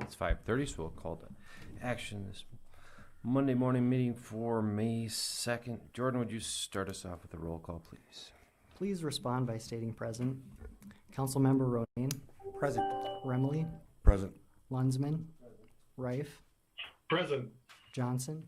It's 5:30, so we'll call to action this Monday morning meeting for May 2nd. Jordan, would you start us off with a roll call, please? Please respond by stating present. Councilmember Rodain. Present. Remley. Present. Lunsman. Reif. Present. Johnson.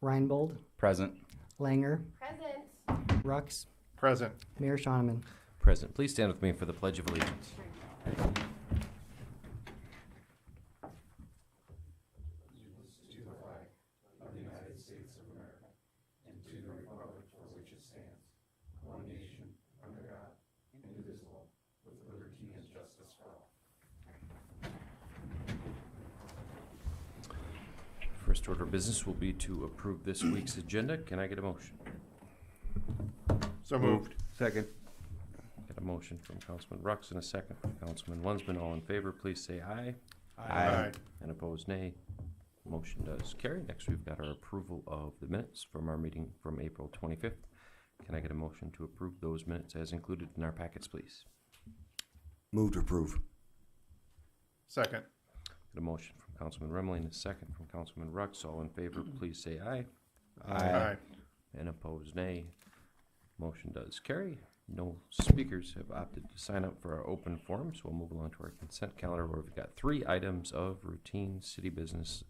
Reinbold. Present. Langer. Present. Rux. Present. Mayor Schoeneman. Present. Please stand with me for the Pledge of Allegiance. First order of business will be to approve this week's agenda. Can I get a motion? So moved. Second. Got a motion from Councilman Rux and a second from Councilman Lunsman. All in favor, please say aye. Aye. And opposed, nay. Motion does carry. Next, we've got our approval of the minutes from our meeting from April 25th. Can I get a motion to approve those minutes as included in our packets, please? Move to approve. Second. Got a motion from Councilman Remley and a second from Councilman Rux. All in favor, please say aye. Aye. And opposed, nay. Motion does carry. No speakers have opted to sign up for our open forum, so we'll move along to our consent calendar where we've got 3 items of routine city business: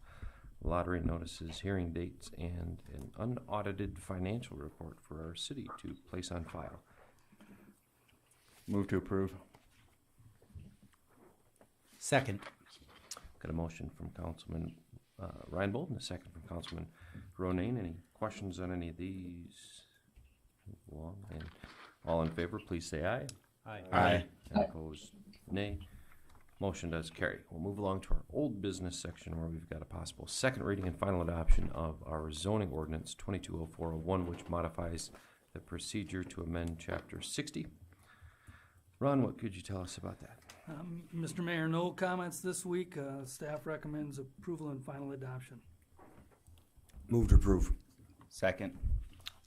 lottery notices, hearing dates, and an unaudited financial report for our city to place on file. Move to approve. Second. Got a motion from Councilman Reinbold and a second from Councilman Ronain. Any questions on any of these? Move along. And all in favor, please say aye. Aye. And opposed, nay. Motion does carry. We'll move along to our old business section where we've got a possible second reading and final adoption of our zoning ordinance 220401, which modifies the procedure to amend Chapter 60. Ron, what could you tell us about that? Mr. Mayor, no comments this week. Staff recommends approval and final adoption. Move to approve. Second.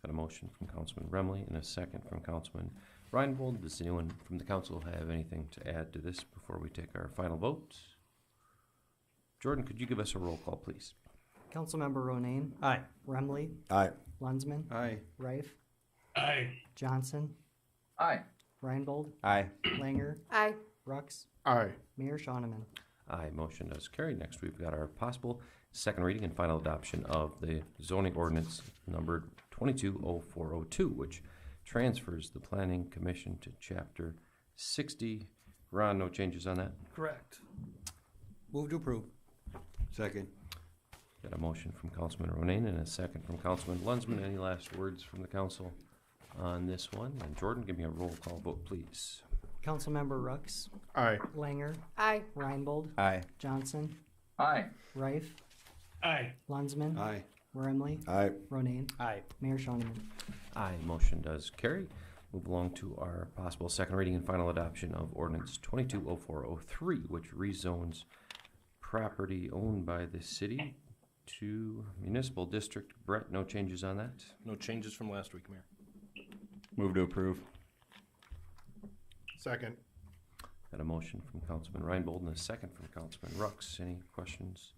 Got a motion from Councilman Remley and a second from Councilman Reinbold. Does anyone from the council have anything to add to this before we take our final vote? Jordan, could you give us a roll call, please? Councilmember Rodain. Aye. Remley. Aye. Lunsman. Aye. Reif. Aye. Johnson. Aye. Reinbold. Aye. Langer. Aye. Rux. Aye. Mayor Schoeneman. Aye, motion does carry. Next, we've got our possible second reading and final adoption of the zoning ordinance numbered 220402, which transfers the Planning Commission to Chapter 60. Ron, no changes on that? Correct. Move to approve. Second. Got a motion from Councilman Ronain and a second from Councilman Lunsman. Any last words from the council on this one? And Jordan, give me a roll call vote, please. Councilmember Rux. Aye. Langer. Aye. Reinbold. Aye. Johnson. Aye. Reif. Aye. Lunsman. Aye. Remley. Aye. Rodain. Aye. Mayor Schoeneman. Aye, motion does carry. Move along to our possible second reading and final adoption of ordinance 220403, which rezones property owned by the city to municipal district. Brett, no changes on that? No changes from last week, Mayor. Move to approve. Second. Got a motion from Councilman Reinbold and a second from Councilman Rux. Any questions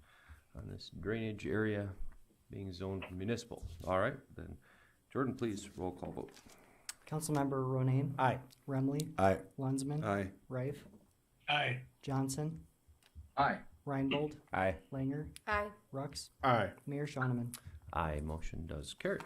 on this drainage area being zoned municipal? All right, then Jordan, please roll call vote. Councilmember Rodain. Aye. Remley. Aye. Lunsman. Aye. Reif. Aye. Johnson. Aye. Reinbold. Aye. Langer. Aye. Rux. Aye. Mayor Schoeneman. Aye, motion does carry.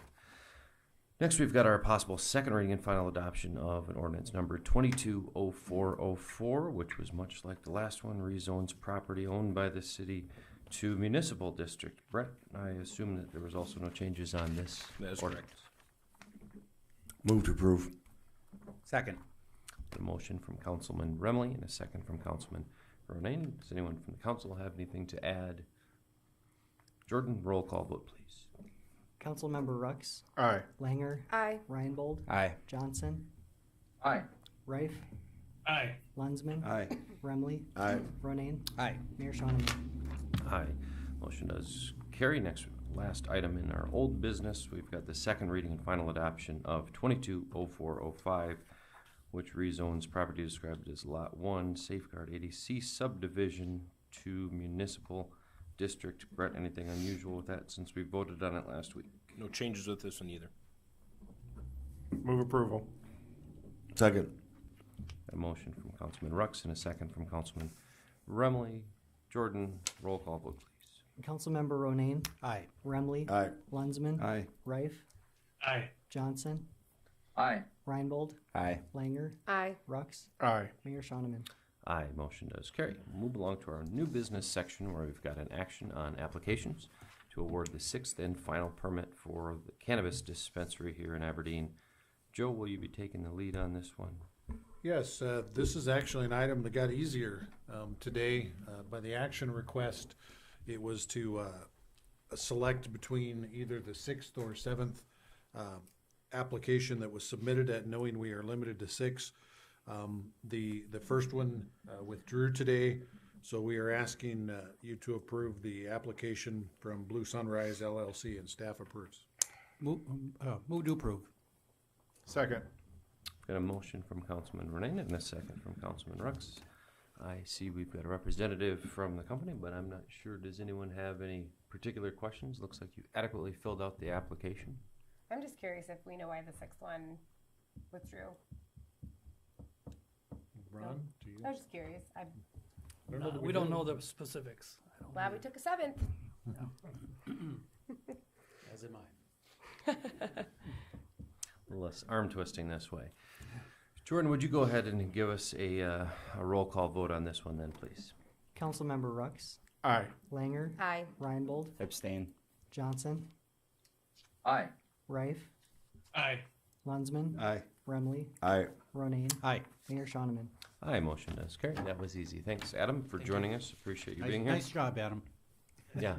Next, we've got our possible second reading and final adoption of an ordinance number 220404, which was much like the last one, rezones property owned by the city to municipal district. Brett, I assume that there was also no changes on this ordinance. Move to approve. Second. The motion from Councilman Remley and a second from Councilman Ronain. Does anyone from the council have anything to add? Jordan, roll call vote, please. Councilmember Rux. Aye. Langer. Aye. Reinbold. Aye. Johnson. Aye. Reif. Aye. Lunsman. Aye. Remley. Aye. Rodain. Aye. Mayor Schoeneman. Aye. Motion does carry. Next, last item in our old business, we've got the second reading and final adoption of 220405, which rezones property described as Lot 1, Safeguard 80C subdivision 2 municipal district. Brett, anything unusual with that since we voted on it last week? No changes with this one either. Move approval. Second. A motion from Councilman Rux and a second from Councilman Remley. Jordan, roll call vote, please. Councilmember Ronayne, Aye. Remley, Aye. Lunsman, Aye. Rife, Aye. Johnson, Aye. Reinbold, Aye. Langer, Aye. Rux, Aye. Mayor Shonneman. Aye, motion does carry. We'll move along to our new business section where we've got an action on applications to award the 6th and final permit for the cannabis dispensary here in Aberdeen. Joe, will you be taking the lead on this one? Yes, this is actually an item that got easier today by the action request. It was to select between either the 6th or 7th application that was submitted at knowing we are limited to 6. The first one withdrew today, so we are asking you to approve the application from Blue Sunrise LLC, and staff approves. Move to approve. Second. Got a motion from Councilman Renane and a second from Councilman Rux. I see we've got a representative from the company, but I'm not sure. Does anyone have any particular questions? Looks like you adequately filled out the application. I'm just curious if we know why the 6th one withdrew. Ron, do you? I was just curious. I'm I don't know that We don't do. know the specifics. I don't glad know. we took a 7th. As am I. A little less arm twisting this way. Jordan, would you go ahead and give us a roll call vote on this one then, please? Councilmember Rux, Aye. Langer, Aye. Reinbold, Abstain. Johnson, Aye. Rife, Aye. Lunsman, Aye. Remley, Aye. Ronayne, Aye. Mayor Shonneman. Aye, motion does carry. That was easy. Thanks, Adam, for Thank joining us. Appreciate you Nice, being here. nice job, Adam. Yeah.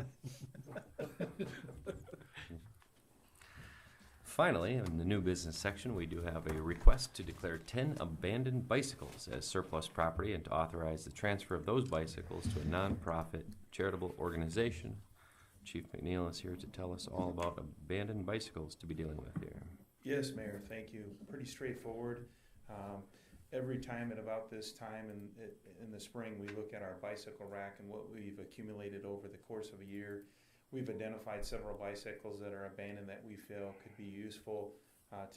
Finally, in the new business section, we do have a request to declare 10 abandoned bicycles as surplus property and to authorize the transfer of those bicycles to a nonprofit charitable organization. Chief McNeil is here to tell us all about abandoned bicycles to be dealing with here. Yes, Mayor, thank you. Pretty straightforward. Every time at about this time in the spring, we look at our bicycle rack and what we've accumulated over the course of a year. We've identified several bicycles that are abandoned that we feel could be useful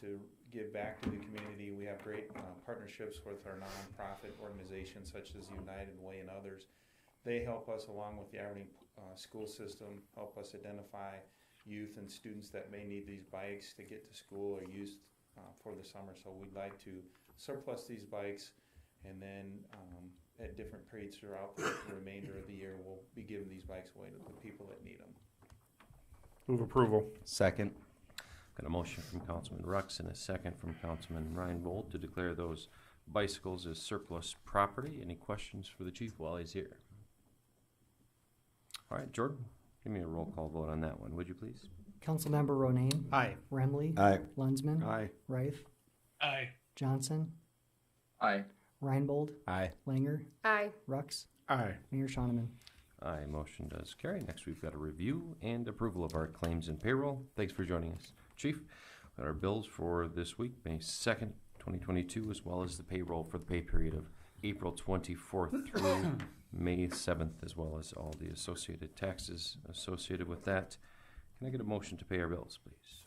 to give back to the community. We have great partnerships with our nonprofit organizations such as United Way and others. They help us, along with the Aberdeen school system, help us identify youth and students that may need these bikes to get to school or use for the summer. So we'd like to surplus these bikes, and then at different periods throughout the remainder of the year, we'll be giving these bikes away to the people that need them. Move approval. Second. Got a motion from Councilman Rux and a second from Councilman Reinbold to declare those bicycles as surplus property. Any questions for the chief while he's here? All right, Jordan, give me a roll call vote on that one, would you please? Councilmember Ronayne, Aye. Remley, Aye. Lunsman, Aye. Rife, Aye. Johnson, Aye. Reinbold, Aye. Langer, Aye. Rux, Aye. Mayor Shonneman. Aye, motion does carry. Next, we've got a review and approval of our claims and payroll. Thanks for joining us, Chief. Got our bills for this week, May 2nd, 2022, as well as the payroll for the pay period of April 24th through May 7th, as well as all the associated taxes associated with that. Can I get a motion to pay our bills, please?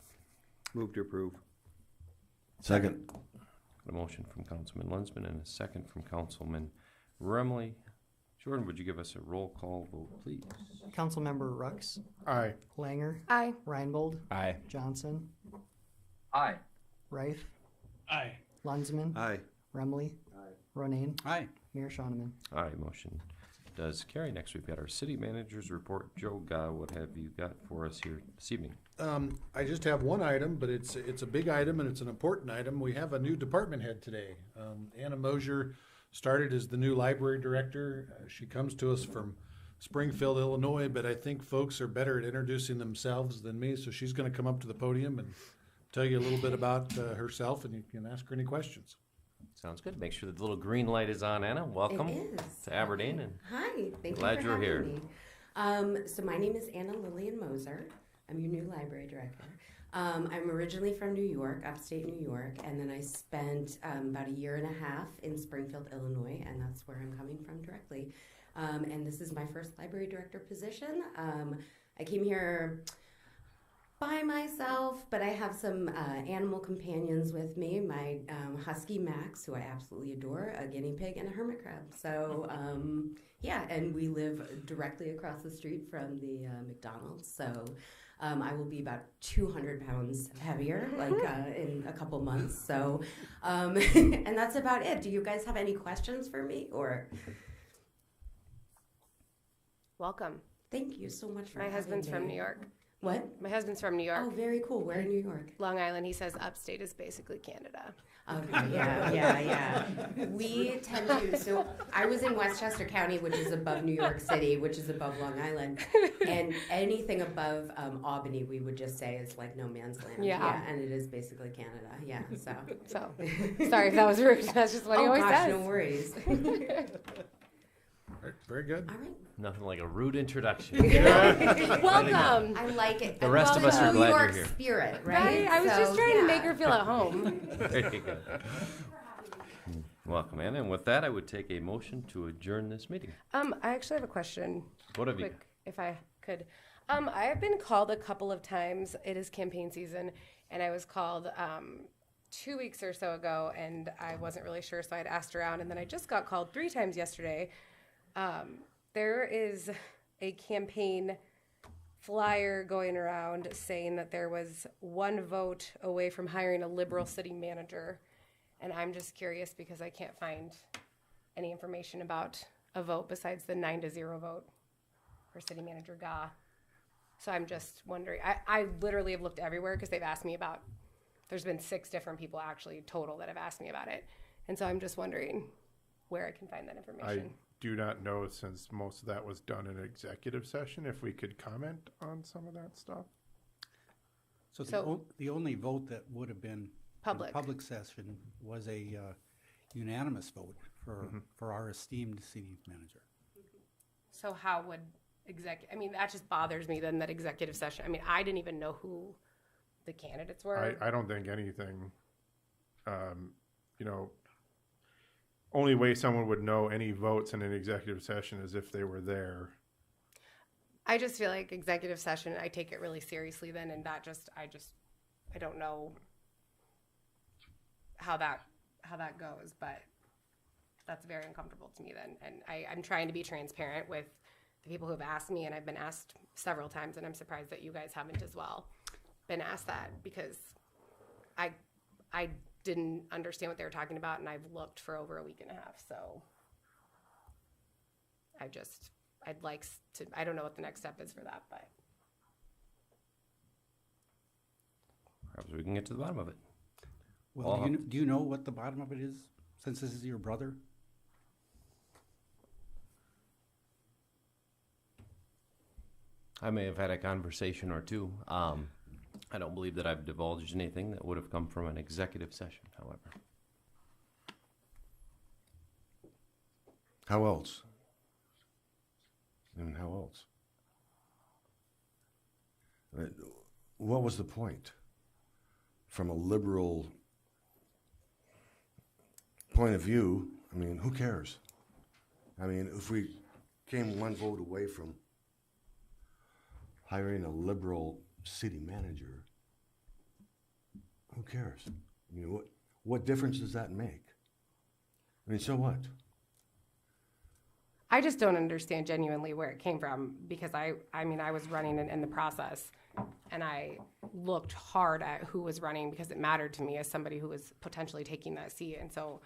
Move to approve. Second. Got a motion from Councilman Lunsman and a second from Councilman Remley. Jordan, would you give us a roll call vote, please? Councilmember Rux, Aye. Langer, Aye. Reinbold, Aye. Johnson, Aye. Rife, Aye. Lunsman, Aye. Remley, Ronayne, Aye. Mayor Shonneman. Aye, motion does carry. Next, we've got our city manager's report. Joe Ga, what have you got for us here this evening? I just have one item, but it's a big item and it's an important item. We have a new department head today. Anna Mosier started as the new library director. She comes to us from Springfield, Illinois, but I think folks are better at introducing themselves than me, so she's going to come up to the podium and tell you a little bit about herself, and you can ask her any questions. Sounds good. Make sure that the little green light is on, Anna. Welcome It is. to Aberdeen. And Hi, thank glad you for you're here. having me. So my name is Anna Lillian Moser. I'm your new library director. I'm originally from New York, upstate New York, and then I spent about a year and a half in Springfield, Illinois, and that's where I'm coming from directly. and this is my first library director position. I came here by myself, but I have some animal companions with me. My husky Max, who I absolutely adore, a guinea pig, and a hermit crab. So yeah, and we live directly across the street from the McDonald's. So I will be about 200 pounds heavier, like in a couple months. So, and that's about it. Do you guys have any questions for me, or? Welcome. Thank you so much for My having husband's me. from New York. What? My husband's from New York. Oh, very cool. Where in New York? Long Island. He says upstate is basically Canada. Okay, yeah. We tend to, so I was in Westchester County, which is above New York City, which is above Long Island. And anything above Albany, we would just say is like no man's land. Yeah. And it is basically Canada. Yeah, so. So, sorry if that was rude. That's just what he always gosh, says. no worries. All right, very good. All right. Nothing like a rude introduction. Welcome. I like it. The rest of us are New glad you're York here. spirit, right? Right? I was So, just trying to make yeah. her feel at home. There you go. Welcome, Anna. And with that, I would take a motion to adjourn this meeting. I actually have a question. What have you? Quick, if I could. I have been called a couple of times. It is campaign season, and I was called 2 weeks or so ago, and I wasn't really sure, so I'd asked around, and then I just got called 3 times yesterday. There is a campaign flyer going around saying that there was 1 vote away from hiring a liberal city manager, and I'm just curious because I can't find any information about a vote besides the 9-0 vote for city manager Ga. So I'm just wondering, I literally have looked everywhere because they've asked me about, there's been 6 different people actually total that have asked me about it. And so I'm just wondering where I can find that information. Do not know, since most of that was done in executive session, if we could comment on some of that stuff. So the only vote that would have been Public. in public session was a unanimous vote for our esteemed city manager. So how would I mean, that just bothers me then, that executive session. I mean, I didn't even know who the candidates were. I don't think anything, only way someone would know any votes in an executive session is if they were there. I just feel like executive session, I take it really seriously then, and that I don't know how that goes, but that's very uncomfortable to me then. And I'm trying to be transparent with the people who have asked me, and I've been asked several times, and I'm surprised that you guys haven't as well been asked that, because I didn't understand what they were talking about, and I've looked for over a week and a half, so I'd like to, I don't know what the next step is for that, but. Perhaps we can get to the bottom of it. Well, do you know what the bottom of it is, since this is your brother? I may have had a conversation or two. I don't believe that I've divulged anything that would have come from an executive session, however. How else? And how else? What was the point? From a liberal point of view, I mean, who cares? I mean, if we came 1 vote away from hiring a liberal city manager, who cares? I mean, what difference does that make? I mean, so what? I just don't understand genuinely where it came from, because I mean, I was running in the process, and I looked hard at who was running because it mattered to me as somebody who was potentially taking that seat. And so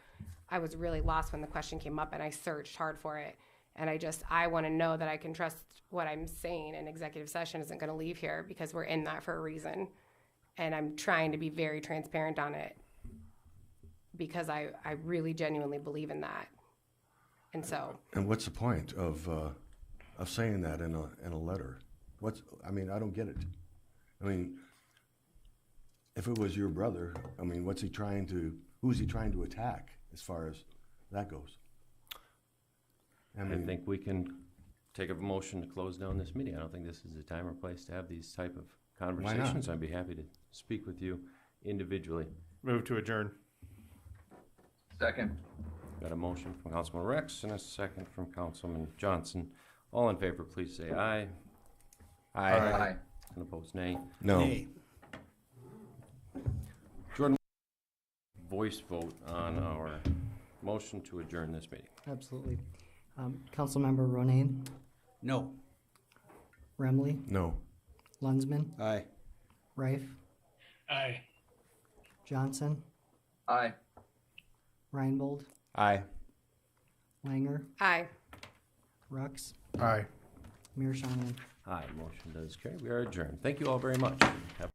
I was really lost when the question came up, and I searched hard for it. And I want to know that I can trust what I'm saying in executive session isn't going to leave here, because we're in that for a reason. And I'm trying to be very transparent on it, because I really genuinely believe in that. And so. And what's the point of saying that in a letter? I mean, I don't get it. I mean, if it was your brother, I mean, who's he trying to attack as far as that goes? I think we can take a motion to close down this meeting. I don't think this is the time or place to have these type of conversations. I'd be happy to speak with you individually. Move to adjourn. Second. Got a motion from Councilman Rex and a second from Councilman Johnson. All in favor, please say aye. Aye. And opposed, nay. No. Nay. Jordan, voice vote on our motion to adjourn this meeting. Absolutely. Councilmember Ronayne, No. Remley, No. Lunsman, Aye. Rife, Aye. Johnson, Aye. Reinbold, Aye. Langer, Aye. Rux, Aye. Mayor Shonman. Aye, motion does carry. We are adjourned. Thank you all very much. Have